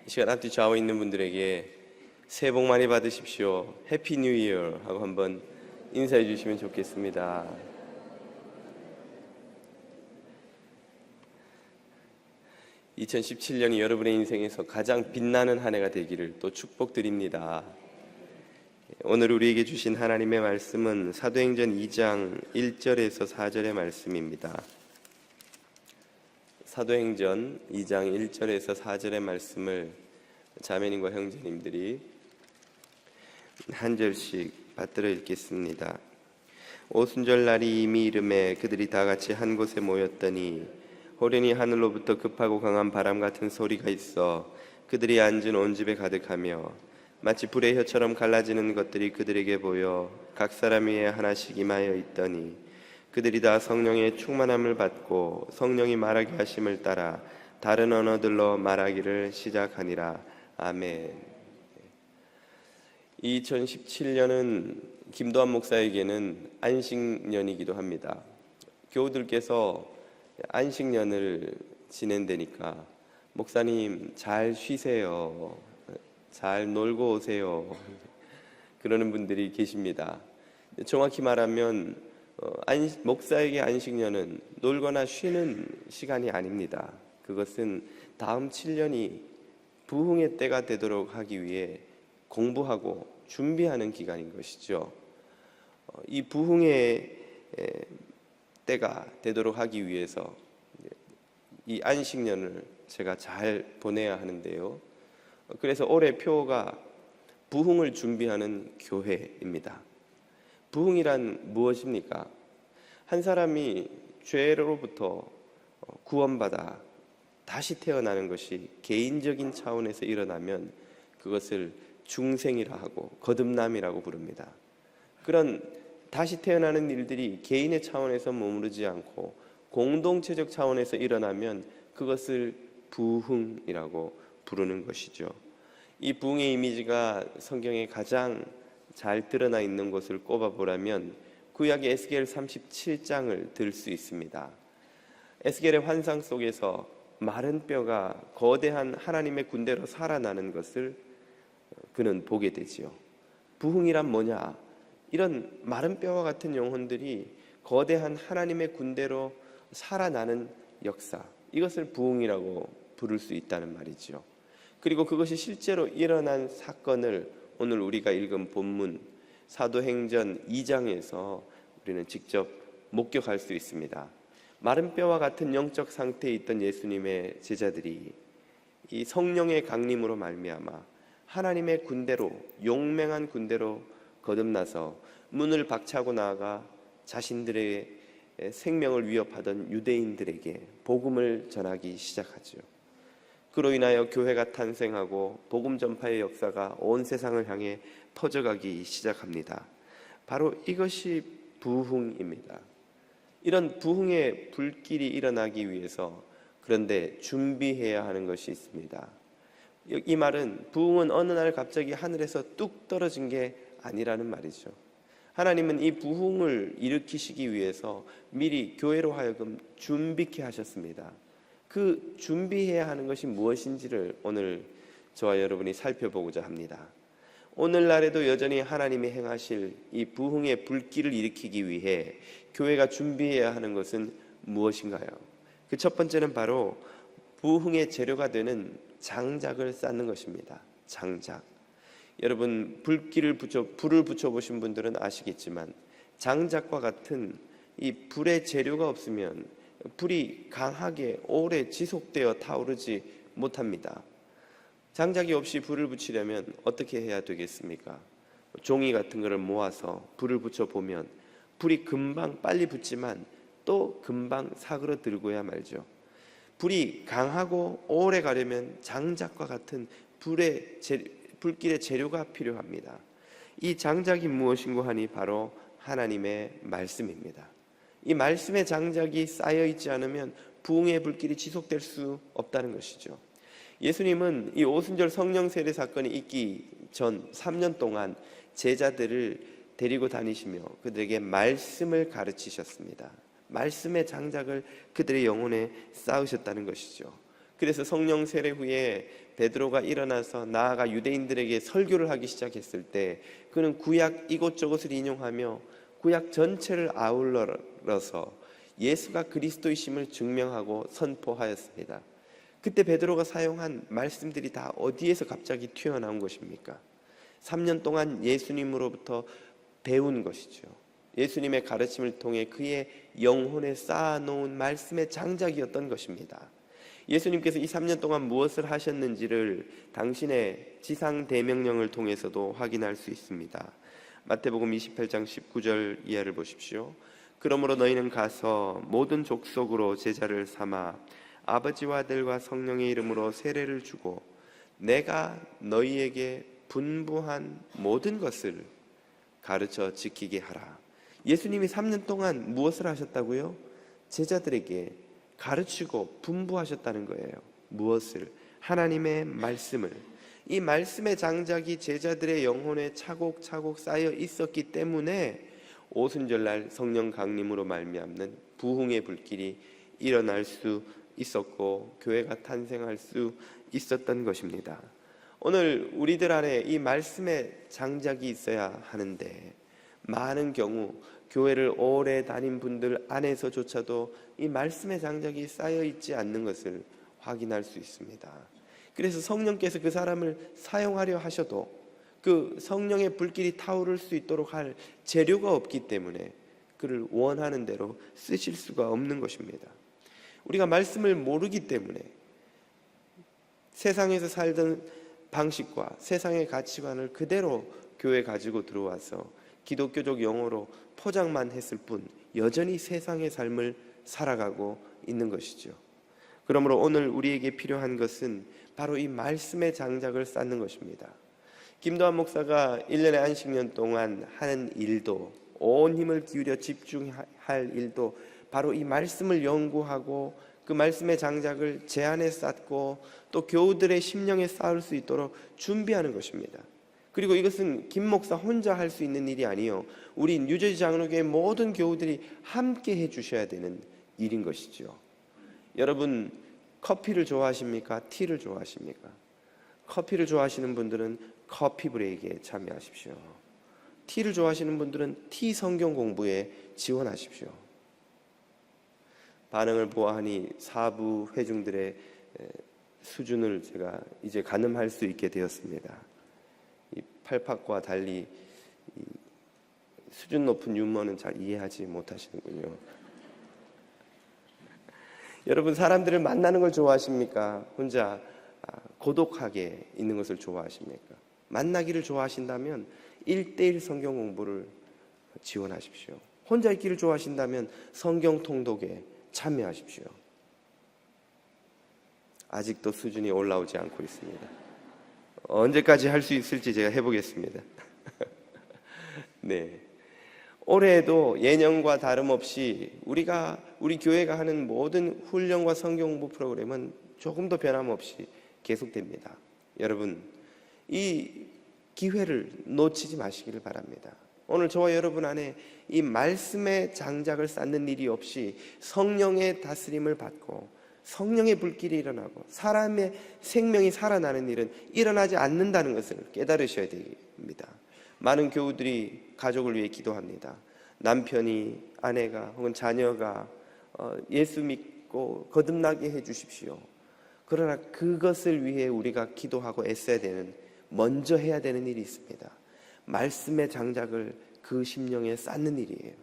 이 시간 앞뒤 좌우에 있는 분들에게 새해 복 많이 받으십시오, 해피 뉴 이어 하고 한번 인사해 주시면 좋겠습니다. 2017년이 여러분의 인생에서 가장 빛나는 한 해가 되기를 또 축복드립니다. 오늘 우리에게 주신 하나님의 말씀은 사도행전 2장 1절에서 4절의 말씀입니다. 사도행전 2장 1절에서 4절의 말씀을 자매님과 형제님들이 한 절씩 받들어 읽겠습니다. 오순절날이 이미 이름에 그들이 다 같이 한 곳에 모였더니 호련히 하늘로부터 급하고 강한 바람 같은 소리가 있어 그들이 앉은 온 집에 가득하며 마치 불의 혀처럼 갈라지는 것들이 그들에게 보여 각 사람 위에 하나씩 임하여 있더니 그들이 다 성령의 충만함을 받고 성령이 말하게 하심을 따라 다른 언어들로 말하기를 시작하니라. 아멘. 2017년은 김도환 목사에게는 안식년이기도 합니다. 교우들께서 안식년을 지낸다니까 목사님 잘 쉬세요, 잘 놀고 오세요 그러는 분들이 계십니다. 정확히 말하면 목사에게 안식년은 놀거나 쉬는 시간이 아닙니다. 그것은 다음 7년이 부흥의 때가 되도록 하기 위해 공부하고 준비하는 기간인 것이죠. 이 부흥의 때가 되도록 하기 위해서 이 안식년을 제가 잘 보내야 하는데요. 그래서 올해 표가 부흥을 준비하는 교회입니다. 부흥이란 무엇입니까? 한 사람이 죄로부터 구원받아 다시 태어나는 것이 개인적인 차원에서 일어나면 그것을 중생이라 하고 거듭남이라고 부릅니다. 그런 다시 태어나는 일들이 개인의 차원에서 머무르지 않고 공동체적 차원에서 일어나면 그것을 부흥이라고 부르는 것이죠. 이 부흥의 이미지가 성경에 가장 잘 드러나 있는 것을 꼽아보라면 구약의 에스겔 37장을 들 수 있습니다. 에스겔의 환상 속에서 마른 뼈가 거대한 하나님의 군대로 살아나는 것을 그는 보게 되지요. 부흥이란 뭐냐? 이런 마른 뼈와 같은 영혼들이 거대한 하나님의 군대로 살아나는 역사, 이것을 부흥이라고 부를 수 있다는 말이죠. 그리고 그것이 실제로 일어난 사건을 오늘 우리가 읽은 본문 사도행전 2장에서 우리는 직접 목격할 수 있습니다. 마른 뼈와 같은 영적 상태에 있던 예수님의 제자들이 이 성령의 강림으로 말미암아 하나님의 군대로, 용맹한 군대로 거듭나서 문을 박차고 나아가 자신들의 생명을 위협하던 유대인들에게 복음을 전하기 시작하죠. 그로 인하여 교회가 탄생하고 복음 전파의 역사가 온 세상을 향해 퍼져가기 시작합니다. 바로 이것이 부흥입니다. 이런 부흥의 불길이 일어나기 위해서 그런데 준비해야 하는 것이 있습니다. 이 말은 부흥은 어느 날 갑자기 하늘에서 뚝 떨어진 게 아니라는 말이죠. 하나님은 이 부흥을 일으키시기 위해서 미리 교회로 하여금 준비케 하셨습니다. 그 준비해야 하는 것이 무엇인지를 오늘 저와 여러분이 살펴보고자 합니다. 오늘날에도 여전히 하나님이 행하실 이 부흥의 불길을 일으키기 위해 교회가 준비해야 하는 것은 무엇인가요? 그 첫 번째는 바로 부흥의 재료가 되는 장작을 쌓는 것입니다. 장작. 여러분 불을 붙여보신 분들은 아시겠지만 장작과 같은 이 불의 재료가 없으면 불이 강하게 오래 지속되어 타오르지 못합니다. 장작이 없이 불을 붙이려면 어떻게 해야 되겠습니까? 종이 같은 것을 모아서 불을 붙여보면 불이 금방 빨리 붙지만 또 금방 사그러들고야 말죠. 불이 강하고 오래 가려면 장작과 같은 불길의 재료가 필요합니다. 이 장작이 무엇인고 하니 바로 하나님의 말씀입니다. 이 말씀의 장작이 쌓여 있지 않으면 부흥의 불길이 지속될 수 없다는 것이죠. 예수님은 이 오순절 성령 세례 사건이 있기 전 3년 동안 제자들을 데리고 다니시며 그들에게 말씀을 가르치셨습니다. 말씀의 장작을 그들의 영혼에 쌓으셨다는 것이죠. 그래서 성령 세례 후에 베드로가 일어나서 나아가 유대인들에게 설교를 하기 시작했을 때 그는 구약 이곳저곳을 인용하며 구약 전체를 아울러서 예수가 그리스도이심을 증명하고 선포하였습니다. 그때 베드로가 사용한 말씀들이 다 어디에서 갑자기 튀어나온 것입니까? 3년 동안 예수님으로부터 배운 것이죠. 예수님의 가르침을 통해 그의 영혼에 쌓아놓은 말씀의 장작이었던 것입니다. 예수님께서 이 3년 동안 무엇을 하셨는지를 당신의 지상 대명령을 통해서도 확인할 수 있습니다. 마태복음 28장 19절 이하를 보십시오. 그러므로 너희는 가서 모든 족속으로 제자를 삼아 아버지와 아들과 성령의 이름으로 세례를 주고 내가 너희에게 분부한 모든 것을 가르쳐 지키게 하라. 예수님이 3년 동안 무엇을 하셨다고요? 제자들에게 가르치고 분부하셨다는 거예요. 무엇을? 하나님의 말씀을. 이 말씀의 장작이 제자들의 영혼에 차곡차곡 쌓여 있었기 때문에 오순절날 성령 강림으로 말미암는 부흥의 불길이 일어날 수 있었고 교회가 탄생할 수 있었던 것입니다. 오늘 우리들 안에 이 말씀의 장작이 있어야 하는데 많은 경우 교회를 오래 다닌 분들 안에서조차도 이 말씀의 장작이 쌓여 있지 않는 것을 확인할 수 있습니다. 그래서 성령께서 그 사람을 사용하려 하셔도 그 성령의 불길이 타오를 수 있도록 할 재료가 없기 때문에 그를 원하는 대로 쓰실 수가 없는 것입니다. 우리가 말씀을 모르기 때문에 세상에서 살던 방식과 세상의 가치관을 그대로 교회에 가지고 들어와서 기독교적 용어로 포장만 했을 뿐 여전히 세상의 삶을 살아가고 있는 것이죠. 그러므로 오늘 우리에게 필요한 것은 바로 이 말씀의 장작을 쌓는 것입니다. 김도환 목사가 1년의 안식년 동안 하는 일도, 온 힘을 기울여 집중할 일도 바로 이 말씀을 연구하고 그 말씀의 장작을 제 안에 쌓고 또 교우들의 심령에 쌓을 수 있도록 준비하는 것입니다. 그리고 이것은 김 목사 혼자 할 수 있는 일이 아니요, 우리 뉴저지 장로교회 모든 교우들이 함께 해주셔야 되는 일인 것이죠. 여러분, 커피를 좋아하십니까? 티를 좋아하십니까? 커피를 좋아하시는 분들은 커피 브레이크에 참여하십시오. 티를 좋아하시는 분들은 티 성경 공부에 지원하십시오. 반응을 보아하니 사부 회중들의 수준을 제가 이제 가늠할 수 있게 되었습니다. 이 팔팍과 달리 수준 높은 유머는 잘 이해하지 못하시는군요. 여러분, 사람들을 만나는 걸 좋아하십니까? 혼자 고독하게 있는 것을 좋아하십니까? 만나기를 좋아하신다면 1:1 성경 공부를 지원하십시오. 혼자 있기를 좋아하신다면 성경 통독에 참여하십시오. 아직도 수준이 올라오지 않고 있습니다. 언제까지 할 수 있을지 제가 해보겠습니다. 네. 올해에도 예년과 다름없이 우리 교회가 하는 모든 훈련과 성경 공부 프로그램은 조금도 변함없이 계속됩니다. 여러분, 이 기회를 놓치지 마시기를 바랍니다. 오늘 저와 여러분 안에 이 말씀의 장작을 쌓는 일이 없이 성령의 다스림을 받고 성령의 불길이 일어나고 사람의 생명이 살아나는 일은 일어나지 않는다는 것을 깨달으셔야 됩니다. 많은 교우들이 가족을 위해 기도합니다. 남편이, 아내가 혹은 자녀가 예수 믿고 거듭나게 해 주십시오. 그러나 그것을 위해 우리가 기도하고 애써야 되는, 먼저 해야 되는 일이 있습니다. 말씀의 장작을 그 심령에 쌓는 일이에요.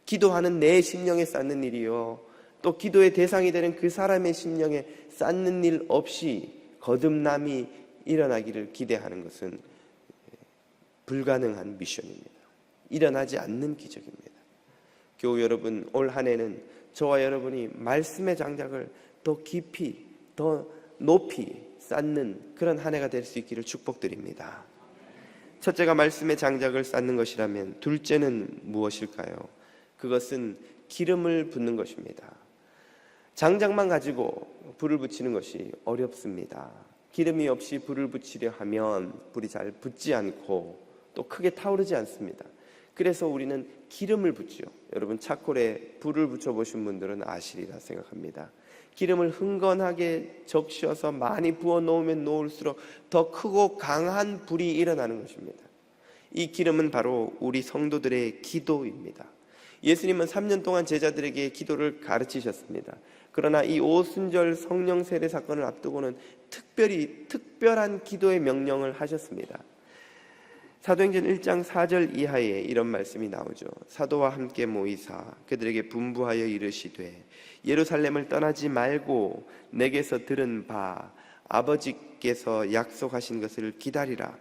기도하는 내 심령에 쌓는 일이요, 또 기도의 대상이 되는 그 사람의 심령에 쌓는 일 없이 거듭남이 일어나기를 기대하는 것은 불가능한 미션입니다. 일어나지 않는 기적입니다. 교우 여러분, 올 한 해는 저와 여러분이 말씀의 장작을 더 깊이, 더 높이 쌓는 그런 한 해가 될 수 있기를 축복드립니다. 첫째가 말씀의 장작을 쌓는 것이라면 둘째는 무엇일까요? 그것은 기름을 붓는 것입니다. 장작만 가지고 불을 붙이는 것이 어렵습니다. 기름이 없이 불을 붙이려 하면 불이 잘 붙지 않고 또 크게 타오르지 않습니다. 그래서 우리는 기름을 붓죠. 여러분, 차콜에 불을 붙여보신 분들은 아시리라 생각합니다. 기름을 흥건하게 적셔서 많이 부어 놓으면 놓을수록 더 크고 강한 불이 일어나는 것입니다. 이 기름은 바로 우리 성도들의 기도입니다. 예수님은 3년 동안 제자들에게 기도를 가르치셨습니다. 그러나 이 오순절 성령 세례 사건을 앞두고는 특별한 기도의 명령을 하셨습니다. 사도행전 1장 4절 이하에 이런 말씀이 나오죠. 사도와 함께 모이사 그들에게 분부하여 이르시되 예루살렘을 떠나지 말고 내게서 들은 바 아버지께서 약속하신 것을 기다리라.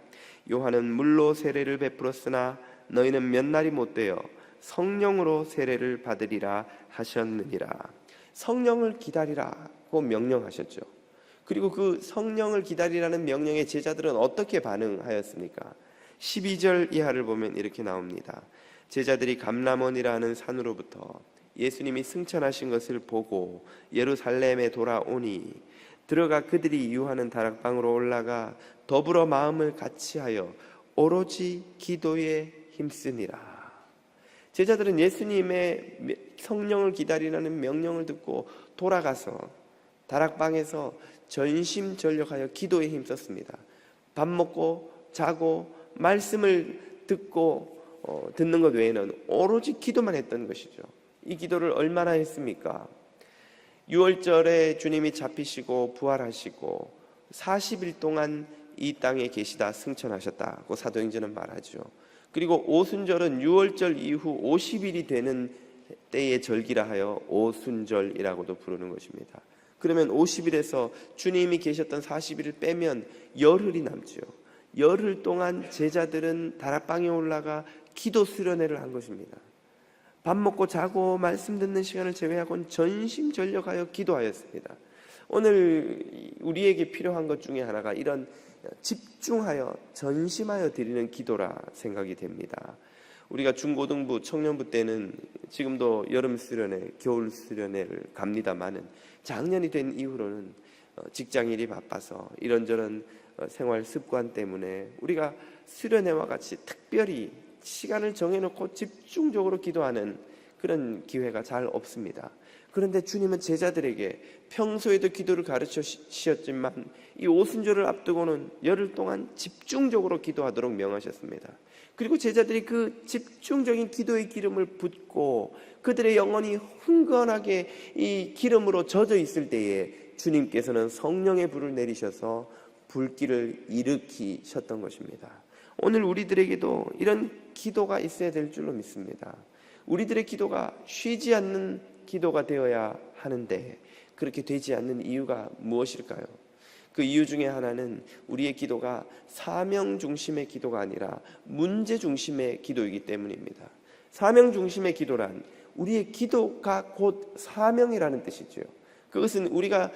요한은 물로 세례를 베풀었으나 너희는 몇 날이 못되어 성령으로 세례를 받으리라 하셨느니라. 성령을 기다리라고 명령하셨죠. 그리고 그 성령을 기다리라는 명령에 제자들은 어떻게 반응하였습니까? 12절 이하를 보면 이렇게 나옵니다. 제자들이 감람원이라는 산으로부터 예수님이 승천하신 것을 보고 예루살렘에 돌아오니 들어가 그들이 유하는 다락방으로 올라가 더불어 마음을 같이하여 오로지 기도에 힘쓰니라. 제자들은 예수님의 성령을 기다리라는 명령을 듣고 돌아가서 다락방에서 전심전력하여 기도에 힘썼습니다. 밥 먹고 자고 말씀을 듣는 것 외에는 오로지 기도만 했던 것이죠. 이 기도를 얼마나 했습니까? 6월절에 주님이 잡히시고 부활하시고 40일 동안 이 땅에 계시다 승천하셨다고 사도행전은 말하죠. 그리고 오순절은 6월절 이후 50일이 되는 때의 절기라 하여 오순절이라고도 부르는 것입니다. 그러면 50일에서 주님이 계셨던 40일을 빼면 열흘이 남죠. 열흘 동안 제자들은 다락방에 올라가 기도 수련회를 한 것입니다. 밥 먹고 자고 말씀 듣는 시간을 제외하고는 전심전력하여 기도하였습니다. 오늘 우리에게 필요한 것 중에 하나가 이런 집중하여 전심하여 드리는 기도라 생각이 됩니다. 우리가 중고등부, 청년부 때는 지금도 여름 수련회, 겨울 수련회를 갑니다만은 작년이 된 이후로는 직장일이 바빠서 이런저런 생활 습관 때문에 우리가 수련회와 같이 특별히 시간을 정해놓고 집중적으로 기도하는 그런 기회가 잘 없습니다. 그런데 주님은 제자들에게 평소에도 기도를 가르쳐 주셨지만 이 오순절을 앞두고는 열흘 동안 집중적으로 기도하도록 명하셨습니다. 그리고 제자들이 그 집중적인 기도의 기름을 붓고 그들의 영혼이 흥건하게 이 기름으로 젖어 있을 때에 주님께서는 성령의 불을 내리셔서 불길을 일으키셨던 것입니다. 오늘 우리들에게도 이런 기도가 있어야 될 줄로 믿습니다. 우리들의 기도가 쉬지 않는 기도가 되어야 하는데 그렇게 되지 않는 이유가 무엇일까요? 그 이유 중에 하나는 우리의 기도가 사명 중심의 기도가 아니라 문제 중심의 기도이기 때문입니다. 사명 중심의 기도란 우리의 기도가 곧 사명이라는 뜻이죠. 그것은 우리가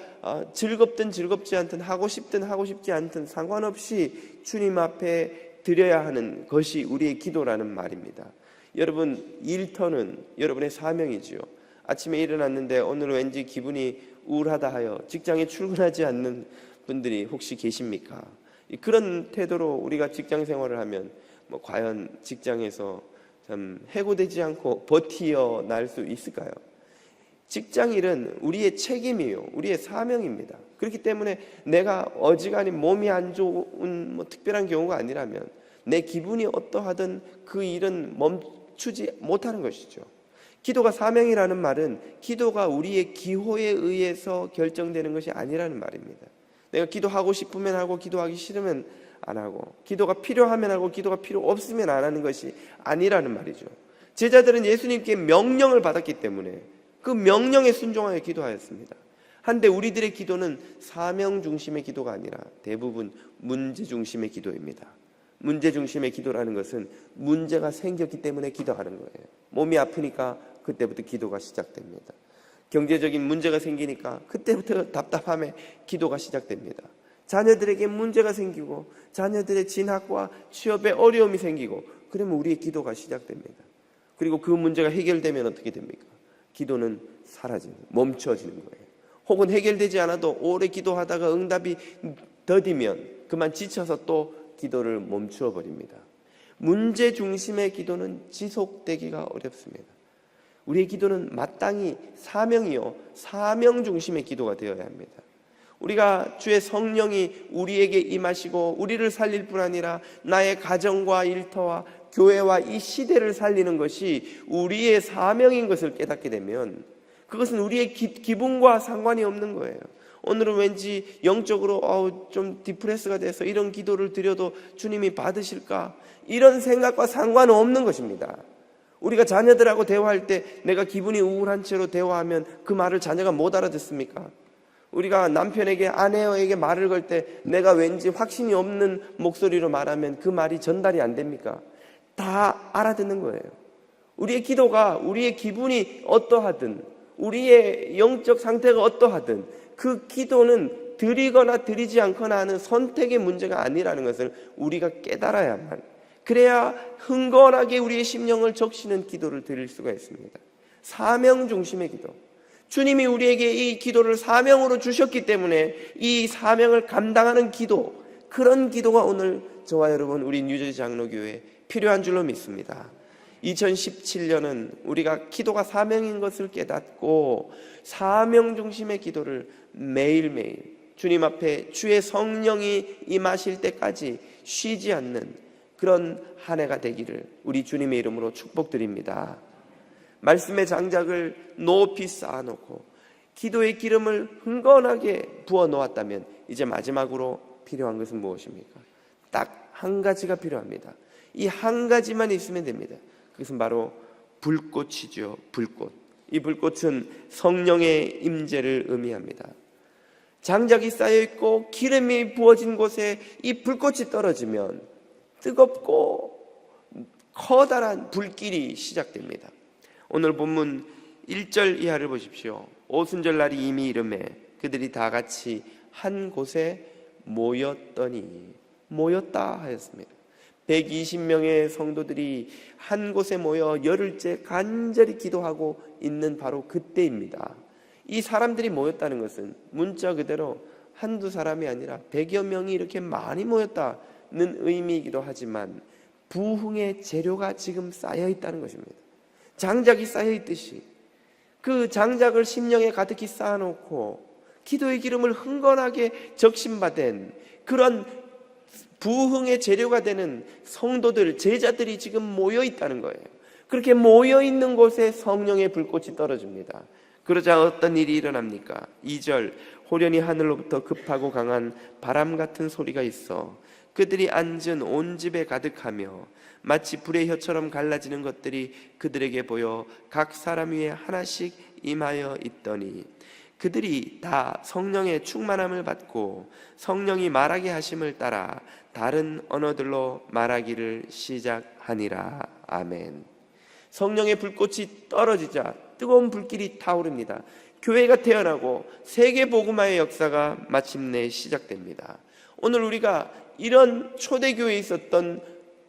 즐겁든 즐겁지 않든 하고 싶든 하고 싶지 않든 상관없이 주님 앞에 드려야 하는 것이 우리의 기도라는 말입니다. 여러분, 일터는 여러분의 사명이지요. 아침에 일어났는데 오늘 왠지 기분이 우울하다 하여 직장에 출근하지 않는 분들이 혹시 계십니까? 그런 태도로 우리가 직장 생활을 하면 과연 직장에서 참 해고되지 않고 버티어 날 수 있을까요? 직장일은 우리의 책임이요, 우리의 사명입니다. 그렇기 때문에 내가 어지간히 몸이 안 좋은 특별한 경우가 아니라면 내 기분이 어떠하든 그 일은 멈추지 못하는 것이죠. 기도가 사명이라는 말은 기도가 우리의 기호에 의해서 결정되는 것이 아니라는 말입니다. 내가 기도하고 싶으면 하고 기도하기 싫으면 안 하고 기도가 필요하면 하고 기도가 필요 없으면 안 하는 것이 아니라는 말이죠. 제자들은 예수님께 명령을 받았기 때문에 그 명령에 순종하여 기도하였습니다. 한데 우리들의 기도는 사명 중심의 기도가 아니라 대부분 문제 중심의 기도입니다. 문제 중심의 기도라는 것은 문제가 생겼기 때문에 기도하는 거예요. 몸이 아프니까 그때부터 기도가 시작됩니다. 경제적인 문제가 생기니까 그때부터 답답함에 기도가 시작됩니다. 자녀들에게 문제가 생기고 자녀들의 진학과 취업에 어려움이 생기고 그러면 우리의 기도가 시작됩니다. 그리고 그 문제가 해결되면 어떻게 됩니까? 기도는 멈춰지는 거예요. 혹은 해결되지 않아도 오래 기도하다가 응답이 더디면 그만 지쳐서 또 기도를 멈추어 버립니다. 문제 중심의 기도는 지속되기가 어렵습니다. 우리의 기도는 마땅히 사명이요, 사명 중심의 기도가 되어야 합니다. 우리가 주의 성령이 우리에게 임하시고 우리를 살릴 뿐 아니라 나의 가정과 일터와 교회와 이 시대를 살리는 것이 우리의 사명인 것을 깨닫게 되면 그것은 우리의 기분과 상관이 없는 거예요. 오늘은 왠지 영적으로 좀 디프레스가 돼서 이런 기도를 드려도 주님이 받으실까? 이런 생각과 상관은 없는 것입니다. 우리가 자녀들하고 대화할 때 내가 기분이 우울한 채로 대화하면 그 말을 자녀가 못 알아듣습니까? 우리가 남편에게, 아내에게 말을 걸 때 내가 왠지 확신이 없는 목소리로 말하면 그 말이 전달이 안 됩니까? 다 알아듣는 거예요. 우리의 기도가 우리의 기분이 어떠하든 우리의 영적 상태가 어떠하든 그 기도는 드리거나 드리지 않거나 하는 선택의 문제가 아니라는 것을 우리가 깨달아야만, 그래야 흥건하게 우리의 심령을 적시는 기도를 드릴 수가 있습니다. 사명 중심의 기도. 주님이 우리에게 이 기도를 사명으로 주셨기 때문에 이 사명을 감당하는 기도, 그런 기도가 오늘 저와 여러분 우리 뉴저지 장로교회에 필요한 줄로 믿습니다. 2017년은 우리가 기도가 사명인 것을 깨닫고 사명 중심의 기도를 매일매일 주님 앞에 주의 성령이 임하실 때까지 쉬지 않는 그런 한 해가 되기를 우리 주님의 이름으로 축복드립니다. 말씀의 장작을 높이 쌓아놓고 기도의 기름을 흥건하게 부어놓았다면 이제 마지막으로 필요한 것은 무엇입니까? 딱 한 가지가 필요합니다. 이 한 가지만 있으면 됩니다. 그것은 바로 불꽃이죠. 불꽃. 이 불꽃은 성령의 임재를 의미합니다. 장작이 쌓여있고 기름이 부어진 곳에 이 불꽃이 떨어지면 뜨겁고 커다란 불길이 시작됩니다. 오늘 본문 1절 이하를 보십시오. 오순절날이 이미 이르매 그들이 다 같이 한 곳에 모였다 하였습니다. 120명의 성도들이 한 곳에 모여 열흘째 간절히 기도하고 있는 바로 그때입니다. 이 사람들이 모였다는 것은 문자 그대로 한두 사람이 아니라 100여 명이 이렇게 많이 모였다는 의미이기도 하지만 부흥의 재료가 지금 쌓여 있다는 것입니다. 장작이 쌓여 있듯이 그 장작을 심령에 가득히 쌓아놓고 기도의 기름을 흥건하게 적심받은 그런 부흥의 재료가 되는 성도들, 제자들이 지금 모여 있다는 거예요. 그렇게 모여 있는 곳에 성령의 불꽃이 떨어집니다. 그러자 어떤 일이 일어납니까? 2절, 호련히 하늘로부터 급하고 강한 바람 같은 소리가 있어 그들이 앉은 온 집에 가득하며 마치 불의 혀처럼 갈라지는 것들이 그들에게 보여 각 사람 위에 하나씩 임하여 있더니 그들이 다 성령의 충만함을 받고 성령이 말하게 하심을 따라 다른 언어들로 말하기를 시작하니라. 아멘. 성령의 불꽃이 떨어지자 뜨거운 불길이 타오릅니다. 교회가 태어나고 세계 복음화의 역사가 마침내 시작됩니다. 오늘 우리가 이런 초대교회에 있었던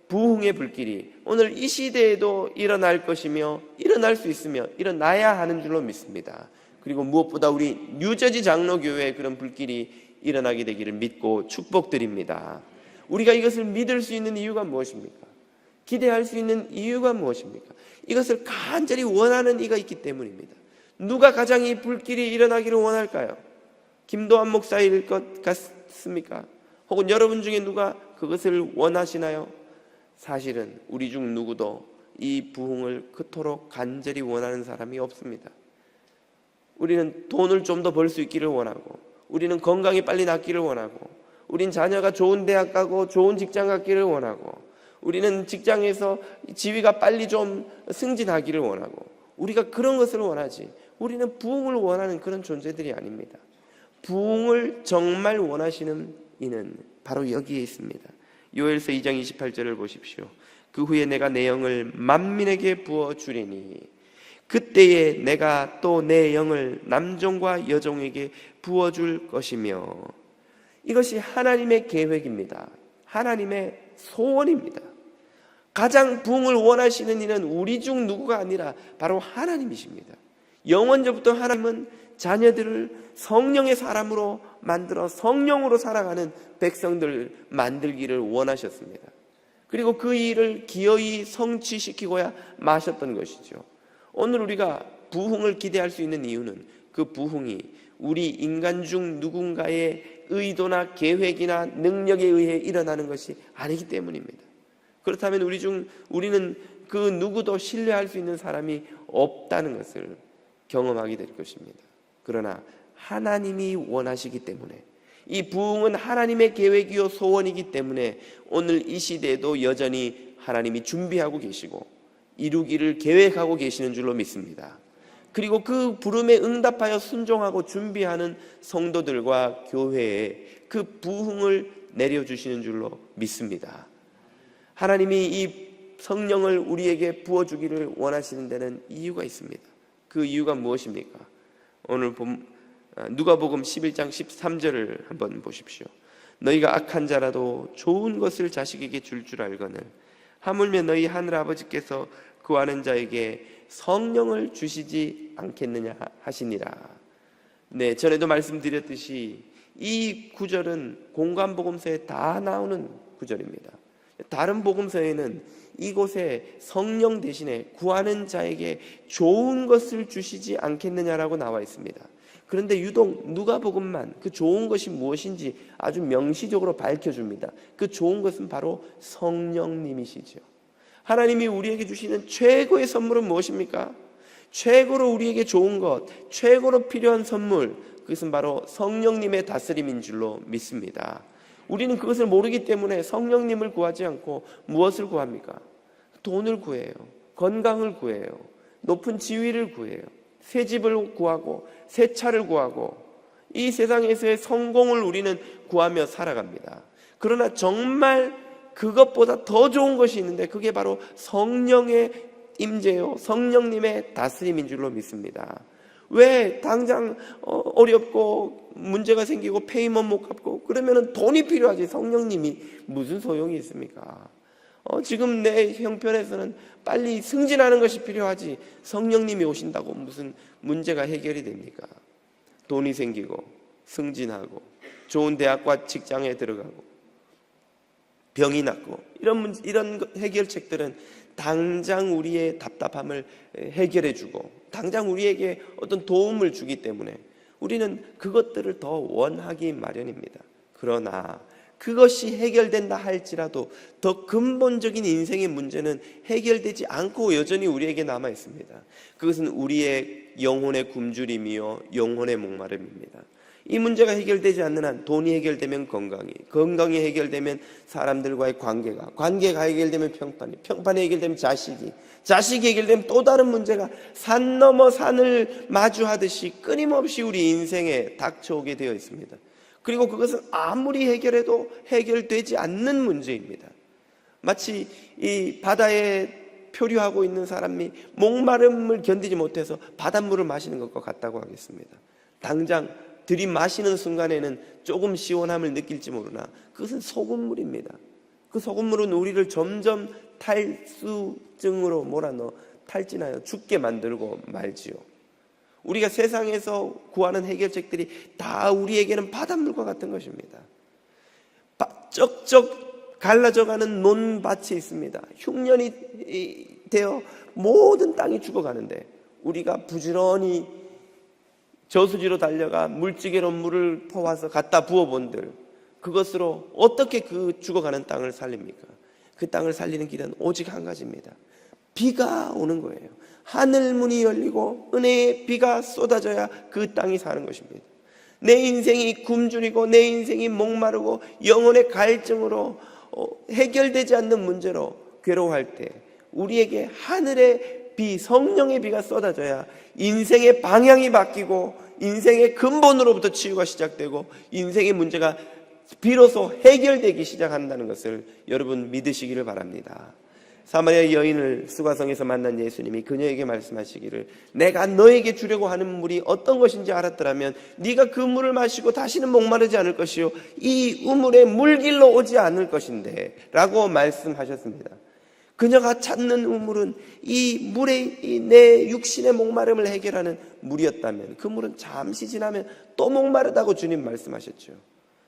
부흥의 불길이 오늘 이 시대에도 일어날 것이며 일어날 수 있으며 일어나야 하는 줄로 믿습니다. 그리고 무엇보다 우리 뉴저지 장로교회에 그런 불길이 일어나게 되기를 믿고 축복드립니다. 우리가 이것을 믿을 수 있는 이유가 무엇입니까? 기대할 수 있는 이유가 무엇입니까? 이것을 간절히 원하는 이가 있기 때문입니다. 누가 가장 이 불길이 일어나기를 원할까요? 김도환 목사일 것 같습니까? 혹은 여러분 중에 누가 그것을 원하시나요? 사실은 우리 중 누구도 이 부흥을 그토록 간절히 원하는 사람이 없습니다. 우리는 돈을 좀 더 벌 수 있기를 원하고, 우리는 건강이 빨리 낫기를 원하고, 우린 자녀가 좋은 대학 가고 좋은 직장 갖기를 원하고, 우리는 직장에서 지위가 빨리 좀 승진하기를 원하고, 우리가 그런 것을 원하지 우리는 부흥을 원하는 그런 존재들이 아닙니다. 부흥을 정말 원하시는 이는 바로 여기에 있습니다. 요엘서 2장 28절을 보십시오. 그 후에 내가 내 영을 만민에게 부어주리니 그때에 내가 또 내 영을 남종과 여종에게 부어줄 것이며, 이것이 하나님의 계획입니다. 하나님의 소원입니다. 가장 부흥을 원하시는 이는 우리 중 누구가 아니라 바로 하나님이십니다. 영원전부터 하나님은 자녀들을 성령의 사람으로 만들어 성령으로 살아가는 백성들을 만들기를 원하셨습니다. 그리고 그 일을 기어이 성취시키고야 마셨던 것이죠. 오늘 우리가 부흥을 기대할 수 있는 이유는 그 부흥이 우리 인간 중 누군가의 의도나 계획이나 능력에 의해 일어나는 것이 아니기 때문입니다. 그렇다면 우리는 그 누구도 신뢰할 수 있는 사람이 없다는 것을 경험하게 될 것입니다. 그러나 하나님이 원하시기 때문에, 이 부흥은 하나님의 계획이요 소원이기 때문에 오늘 이 시대에도 여전히 하나님이 준비하고 계시고 이루기를 계획하고 계시는 줄로 믿습니다. 그리고 그 부름에 응답하여 순종하고 준비하는 성도들과 교회에 그 부흥을 내려주시는 줄로 믿습니다. 하나님이 이 성령을 우리에게 부어주기를 원하시는 데는 이유가 있습니다. 그 이유가 무엇입니까? 오늘 누가복음 11장 13절을 한번 보십시오. 너희가 악한 자라도 좋은 것을 자식에게 줄 알거늘 하물며 너희 하늘아버지께서 구하는 자에게 성령을 주시지 않겠느냐 하시니라. 네, 전에도 말씀드렸듯이 이 구절은 공관복음서에 다 나오는 구절입니다. 다른 복음서에는 이곳에 성령 대신에 구하는 자에게 좋은 것을 주시지 않겠느냐라고 나와 있습니다. 그런데 유독 누가복음만 그 좋은 것이 무엇인지 아주 명시적으로 밝혀줍니다. 그 좋은 것은 바로 성령님이시죠. 하나님이 우리에게 주시는 최고의 선물은 무엇입니까? 최고로 우리에게 좋은 것, 최고로 필요한 선물, 그것은 바로 성령님의 다스림인 줄로 믿습니다. 우리는 그것을 모르기 때문에 성령님을 구하지 않고 무엇을 구합니까? 돈을 구해요. 건강을 구해요. 높은 지위를 구해요. 새 집을 구하고 새 차를 구하고 이 세상에서의 성공을 우리는 구하며 살아갑니다. 그러나 정말 그것보다 더 좋은 것이 있는데 그게 바로 성령의 임재요 성령님의 다스림인 줄로 믿습니다. 왜 당장 어렵고 문제가 생기고 페이먼 못 갚고 그러면 돈이 필요하지 성령님이 무슨 소용이 있습니까? 지금 내 형편에서는 빨리 승진하는 것이 필요하지 성령님이 오신다고 무슨 문제가 해결이 됩니까? 돈이 생기고 승진하고 좋은 대학과 직장에 들어가고 병이 낫고 이런 해결책들은 당장 우리의 답답함을 해결해주고 당장 우리에게 어떤 도움을 주기 때문에 우리는 그것들을 더 원하기 마련입니다. 그러나 그것이 해결된다 할지라도 더 근본적인 인생의 문제는 해결되지 않고 여전히 우리에게 남아 있습니다. 그것은 우리의 영혼의 굶주림이요 영혼의 목마름입니다. 이 문제가 해결되지 않는 한 돈이 해결되면 건강이 해결되면 사람들과의 관계가 해결되면 평판이 해결되면 자식이 해결되면 또 다른 문제가 산 넘어 산을 마주하듯이 끊임없이 우리 인생에 닥쳐오게 되어 있습니다. 그리고 그것은 아무리 해결해도 해결되지 않는 문제입니다. 마치 이 바다에 표류하고 있는 사람이 목마름을 견디지 못해서 바닷물을 마시는 것과 같다고 하겠습니다. 당장 들이마시는 순간에는 조금 시원함을 느낄지 모르나 그것은 소금물입니다. 그 소금물은 우리를 점점 탈수증으로 몰아넣어 탈진하여 죽게 만들고 말지요. 우리가 세상에서 구하는 해결책들이 다 우리에게는 바닷물과 같은 것입니다. 쩍쩍 갈라져가는 논밭이 있습니다. 흉년이 되어 모든 땅이 죽어가는데 우리가 부지런히 저수지로 달려가 물지개로 물을 퍼와서 갖다 부어본들 그것으로 어떻게 그 죽어가는 땅을 살립니까? 그 땅을 살리는 길은 오직 한 가지입니다. 비가 오는 거예요. 하늘 문이 열리고 은혜의 비가 쏟아져야 그 땅이 사는 것입니다. 내 인생이 굶주리고 내 인생이 목마르고 영혼의 갈증으로 해결되지 않는 문제로 괴로워할 때 우리에게 하늘의 비, 성령의 비가 쏟아져야 인생의 방향이 바뀌고 인생의 근본으로부터 치유가 시작되고 인생의 문제가 비로소 해결되기 시작한다는 것을 여러분 믿으시기를 바랍니다. 사마리아 여인을 수가성에서 만난 예수님이 그녀에게 말씀하시기를 내가 너에게 주려고 하는 물이 어떤 것인지 알았더라면 네가 그 물을 마시고 다시는 목마르지 않을 것이요 이 우물에 물길로 오지 않을 것인데 라고 말씀하셨습니다. 그녀가 찾는 우물은 이 물에 내 육신의 목마름을 해결하는 물이었다면 그 물은 잠시 지나면 또 목마르다고 주님 말씀하셨죠.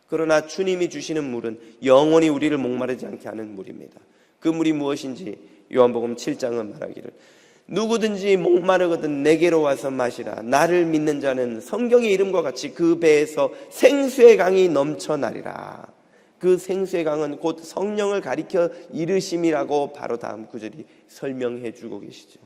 그러나 주님이 주시는 물은 영원히 우리를 목마르지 않게 하는 물입니다. 그 물이 무엇인지 요한복음 7장은 말하기를 누구든지 목마르거든 내게로 와서 마시라. 나를 믿는 자는 성경의 이름과 같이 그 배에서 생수의 강이 넘쳐나리라. 그 생수의 강은 곧 성령을 가리켜 이르심이라고 바로 다음 구절이 설명해 주고 계시죠.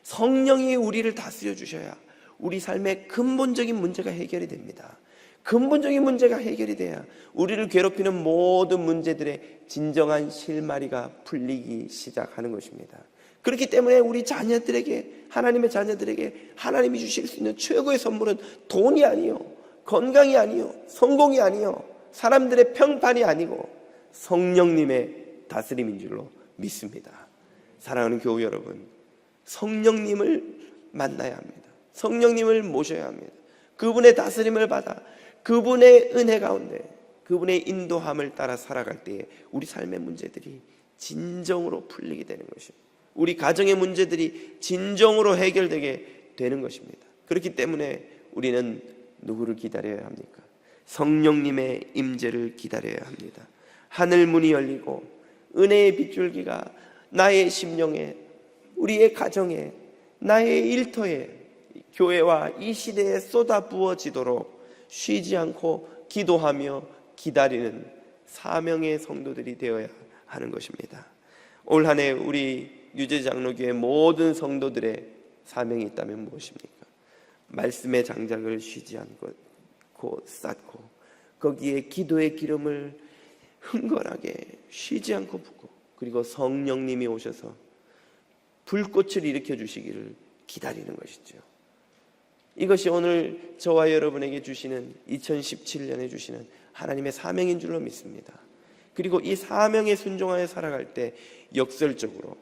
성령이 우리를 다스려 주셔야 우리 삶의 근본적인 문제가 해결이 됩니다. 근본적인 문제가 해결이 돼야 우리를 괴롭히는 모든 문제들의 진정한 실마리가 풀리기 시작하는 것입니다. 그렇기 때문에 우리 자녀들에게, 하나님의 자녀들에게 하나님이 주실 수 있는 최고의 선물은 돈이 아니요, 건강이 아니요, 성공이 아니요, 사람들의 평판이 아니고 성령님의 다스림인 줄로 믿습니다. 사랑하는 교우 여러분, 성령님을 만나야 합니다. 성령님을 모셔야 합니다. 그분의 다스림을 받아 그분의 은혜 가운데, 그분의 인도함을 따라 살아갈 때에 우리 삶의 문제들이 진정으로 풀리게 되는 것입니다. 우리 가정의 문제들이 진정으로 해결되게 되는 것입니다. 그렇기 때문에 우리는 누구를 기다려야 합니까? 성령님의 임재를 기다려야 합니다. 하늘 문이 열리고 은혜의 빗줄기가 나의 심령에, 우리의 가정에, 나의 일터에, 교회와 이 시대에 쏟아 부어지도록 쉬지 않고 기도하며 기다리는 사명의 성도들이 되어야 하는 것입니다. 올 한 해 우리 유재장로교회 모든 성도들의 사명이 있다면 무엇입니까? 말씀의 장작을 쉬지 않고 쌓고 거기에 기도의 기름을 흥건하게 쉬지 않고 붓고, 그리고 성령님이 오셔서 불꽃을 일으켜 주시기를 기다리는 것이죠. 이것이 오늘 저와 여러분에게 주시는 2017년에 주시는 하나님의 사명인 줄로 믿습니다. 그리고 이 사명에 순종하여 살아갈 때 역설적으로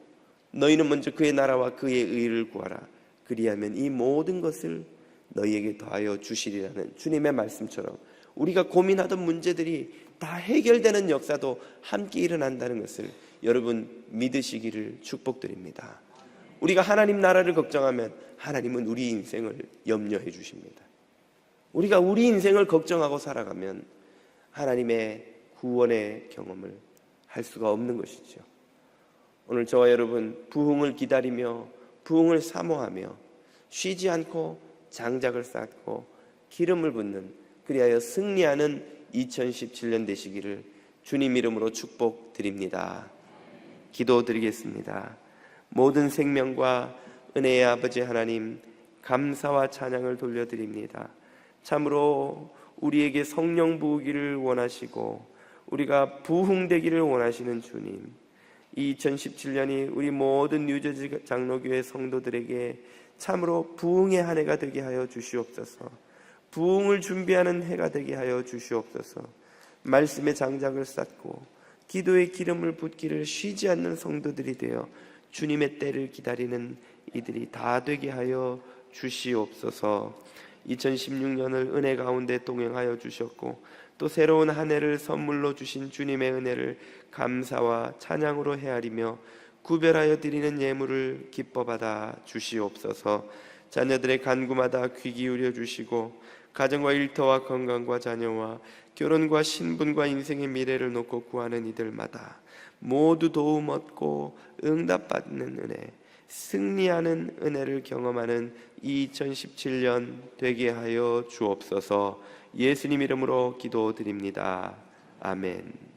너희는 먼저 그의 나라와 그의 의를 구하라. 그리하면 이 모든 것을 너희에게 더하여 주시리라는 주님의 말씀처럼 우리가 고민하던 문제들이 다 해결되는 역사도 함께 일어난다는 것을 여러분 믿으시기를 축복드립니다. 우리가 하나님 나라를 걱정하면 하나님은 우리 인생을 염려해 주십니다. 우리가 우리 인생을 걱정하고 살아가면 하나님의 구원의 경험을 할 수가 없는 것이죠. 오늘 저와 여러분 부흥을 기다리며 부흥을 사모하며 쉬지 않고 장작을 쌓고 기름을 붓는, 그리하여 승리하는 2017년 되시기를 주님 이름으로 축복드립니다. 기도드리겠습니다. 모든 생명과 은혜의 아버지 하나님, 감사와 찬양을 돌려드립니다. 참으로 우리에게 성령 부으기를 원하시고 우리가 부흥되기를 원하시는 주님, 이 2017년이 우리 모든 뉴저지 장로교회 성도들에게 참으로 부흥의 한 해가 되게 하여 주시옵소서. 부흥을 준비하는 해가 되게 하여 주시옵소서. 말씀의 장작을 쌓고 기도의 기름을 붓기를 쉬지 않는 성도들이 되어 주님의 때를 기다리는 이들이 다 되게 하여 주시옵소서. 2016년을 은혜 가운데 동행하여 주셨고 또 새로운 한 해를 선물로 주신 주님의 은혜를 감사와 찬양으로 헤아리며 구별하여 드리는 예물을 기뻐 받아 주시옵소서. 자녀들의 간구마다 귀 기울여 주시고 가정과 일터와 건강과 자녀와 결혼과 신분과 인생의 미래를 놓고 구하는 이들마다 모두 도움 얻고 응답받는 은혜, 승리하는 은혜를 경험하는 2017년 되게 하여 주옵소서. 예수님 이름으로 기도드립니다. 아멘.